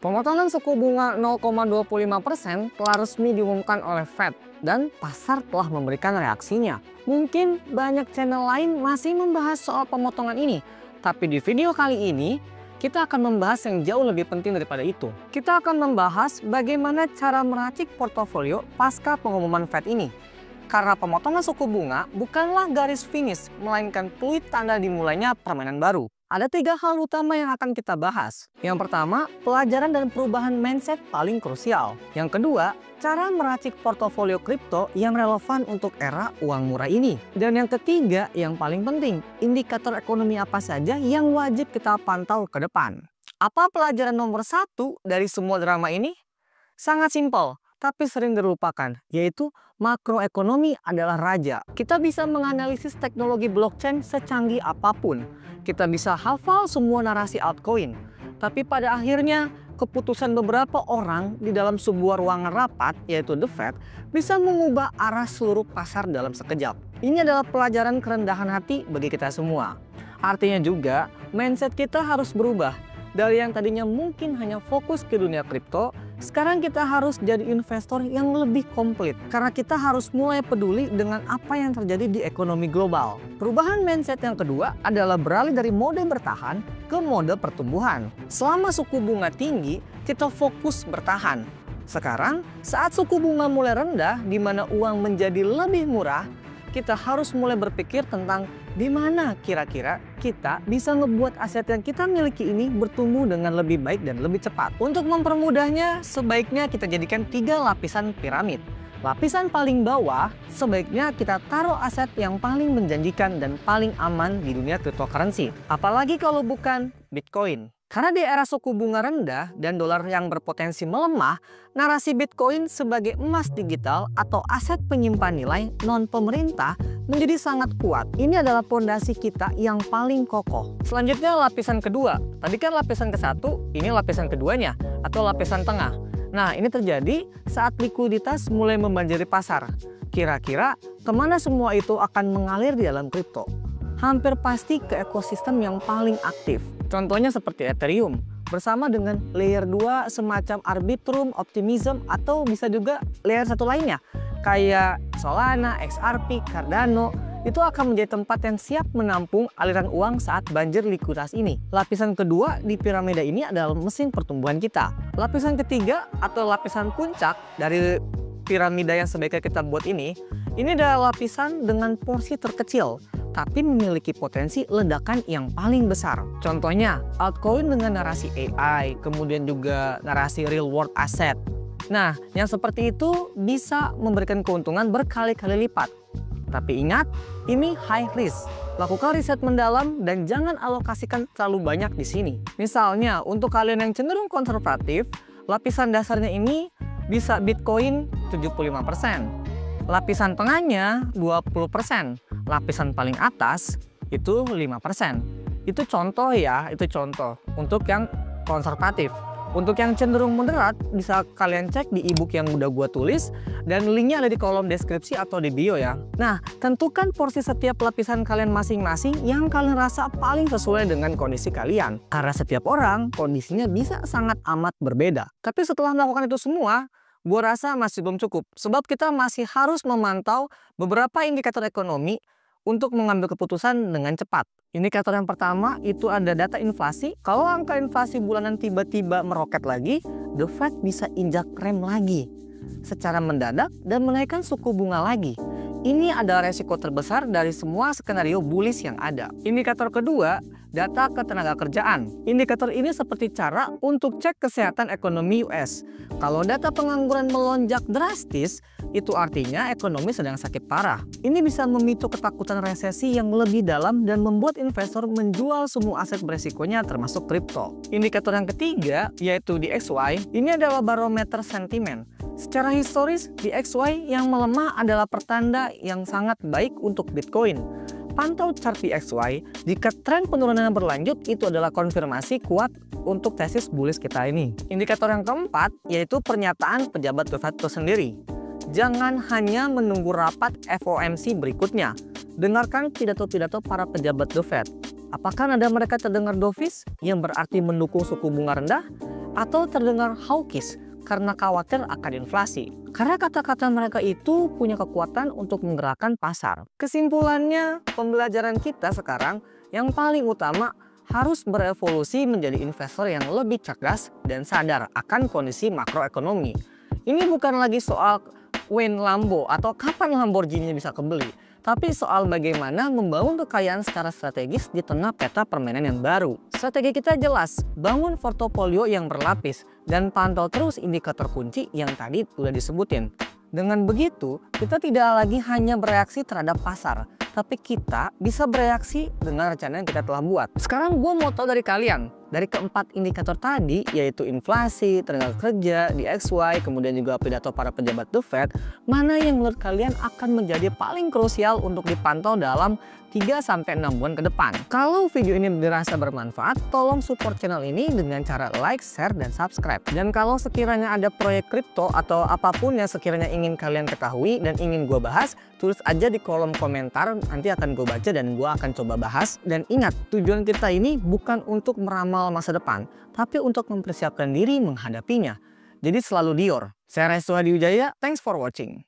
Pemotongan suku bunga 0,25% telah resmi diumumkan oleh Fed dan pasar telah memberikan reaksinya. Mungkin banyak channel lain masih membahas soal pemotongan ini, tapi di video kali ini kita akan membahas yang jauh lebih penting daripada itu. Kita akan membahas bagaimana cara meracik portofolio pasca pengumuman Fed ini. Karena pemotongan suku bunga bukanlah garis finish, melainkan peluit tanda dimulainya permainan baru. Ada 3 hal utama yang akan kita bahas. Yang pertama, pelajaran dan perubahan mindset paling krusial. Yang kedua, cara meracik portofolio kripto yang relevan untuk era uang murah ini. Dan yang ketiga, yang paling penting, indikator ekonomi apa saja yang wajib kita pantau ke depan. Apa pelajaran nomor 1 dari semua drama ini? Sangat simpel, tapi sering dilupakan, yaitu makroekonomi adalah raja. Kita bisa menganalisis teknologi blockchain secanggih apapun. Kita bisa hafal semua narasi altcoin. Tapi pada akhirnya, keputusan beberapa orang di dalam sebuah ruangan rapat, yaitu The Fed, bisa mengubah arah seluruh pasar dalam sekejap. Ini adalah pelajaran kerendahan hati bagi kita semua. Artinya juga, mindset kita harus berubah. Dari yang tadinya mungkin hanya fokus ke dunia kripto, sekarang kita harus jadi investor yang lebih komplit. Karena kita harus mulai peduli dengan apa yang terjadi di ekonomi global. Perubahan mindset yang kedua adalah beralih dari mode bertahan ke mode pertumbuhan. Selama suku bunga tinggi, kita fokus bertahan. Sekarang, saat suku bunga mulai rendah, di mana uang menjadi lebih murah, kita harus mulai berpikir tentang di mana kira-kira kita bisa ngebuat aset yang kita miliki ini bertumbuh dengan lebih baik dan lebih cepat. Untuk mempermudahnya, sebaiknya kita jadikan 3 lapisan piramid. Lapisan paling bawah, sebaiknya kita taruh aset yang paling menjanjikan dan paling aman di dunia cryptocurrency. Apalagi kalau bukan Bitcoin. Karena di era suku bunga rendah dan dolar yang berpotensi melemah, narasi Bitcoin sebagai emas digital atau aset penyimpan nilai non-pemerintah menjadi sangat kuat. Ini adalah fondasi kita yang paling kokoh. Selanjutnya lapisan kedua. Tadi kan lapisan ke-1, ini lapisan keduanya atau lapisan tengah. Nah, ini terjadi saat likuiditas mulai membanjiri pasar. Kira-kira kemana semua itu akan mengalir di dalam kripto? Hampir pasti ke ekosistem yang paling aktif. Contohnya seperti Ethereum, bersama dengan layer 2 semacam Arbitrum, Optimism, atau bisa juga layer 1 lainnya, kayak Solana, XRP, Cardano, itu akan menjadi tempat yang siap menampung aliran uang saat banjir likuiditas ini. Lapisan kedua di piramida ini adalah mesin pertumbuhan kita. Lapisan ketiga atau lapisan puncak dari piramida yang sebaiknya kita buat ini adalah lapisan dengan porsi terkecil, tapi memiliki potensi ledakan yang paling besar. Contohnya, altcoin dengan narasi AI, kemudian juga narasi real world asset. Nah, yang seperti itu bisa memberikan keuntungan berkali-kali lipat. Tapi ingat, ini high risk. Lakukan riset mendalam dan jangan alokasikan terlalu banyak di sini. Misalnya, untuk kalian yang cenderung konservatif, lapisan dasarnya ini bisa Bitcoin 75%. Lapisan tengahnya 20%. Lapisan paling atas itu 5%. Itu contoh ya, itu contoh untuk yang konservatif. Untuk yang cenderung moderat bisa kalian cek di ebook yang udah gua tulis dan linknya ada di kolom deskripsi atau di bio ya. Nah, tentukan porsi setiap lapisan kalian masing-masing yang kalian rasa paling sesuai dengan kondisi kalian. Karena setiap orang kondisinya bisa sangat amat berbeda. Tapi setelah melakukan itu semua, gua rasa masih belum cukup. Sebab kita masih harus memantau beberapa indikator ekonomi untuk mengambil keputusan dengan cepat. Indikator yang pertama itu ada data inflasi. Kalau angka inflasi bulanan tiba-tiba meroket lagi, The Fed bisa injak rem lagi secara mendadak dan menaikkan suku bunga lagi. Ini adalah resiko terbesar dari semua skenario bullish yang ada. Indikator kedua, data ketenaga kerjaan. Indikator ini seperti cara untuk cek kesehatan ekonomi US. Kalau data pengangguran melonjak drastis, itu artinya ekonomi sedang sakit parah. Ini bisa memicu ketakutan resesi yang lebih dalam dan membuat investor menjual semua aset beresikonya termasuk kripto. Indikator yang ketiga, yaitu DXY, ini adalah barometer sentimen. Secara historis, DXY yang melemah adalah pertanda yang sangat baik untuk Bitcoin. Pantau chart DXY, jika tren penurunannya berlanjut, itu adalah konfirmasi kuat untuk tesis bullish kita ini. Indikator yang keempat, yaitu pernyataan pejabat The Fed itu sendiri. Jangan hanya menunggu rapat FOMC berikutnya. Dengarkan pidato-pidato para pejabat The Fed. Apakah nada mereka terdengar dovish yang berarti mendukung suku bunga rendah? atau terdengar hawkish karena khawatir akan inflasi. Karena kata-kata mereka itu punya kekuatan untuk menggerakkan pasar. Kesimpulannya, pembelajaran kita sekarang yang paling utama harus berevolusi menjadi investor yang lebih cerdas dan sadar akan kondisi makroekonomi. Ini bukan lagi soal when Lambo atau kapan Lamborghini bisa kebeli, tapi soal bagaimana membangun kekayaan secara strategis di tengah peta permainan yang baru. Strategi kita jelas, bangun portofolio yang berlapis dan pantau terus indikator kunci yang tadi udah disebutin. Dengan begitu, kita tidak lagi hanya bereaksi terhadap pasar, tapi kita bisa bereaksi dengan rencana yang kita telah buat. Sekarang gue mau tahu dari kalian, dari keempat indikator tadi, yaitu inflasi, tenaga kerja, DXY, kemudian juga pidato para pejabat The Fed, mana yang menurut kalian akan menjadi paling krusial untuk dipantau dalam 3-6 bulan ke depan. Kalau video ini dirasa bermanfaat, tolong support channel ini dengan cara like, share, dan subscribe. Dan kalau sekiranya ada proyek kripto atau apapun yang sekiranya ingin kalian ketahui dan ingin gue bahas, tulis aja di kolom komentar, nanti akan gue baca dan gue akan coba bahas. Dan ingat, tujuan kita ini bukan untuk meramal masa depan, tapi untuk mempersiapkan diri menghadapinya. Jadi selalu Dior. Saya Restu Hadi Wijaya, thanks for watching.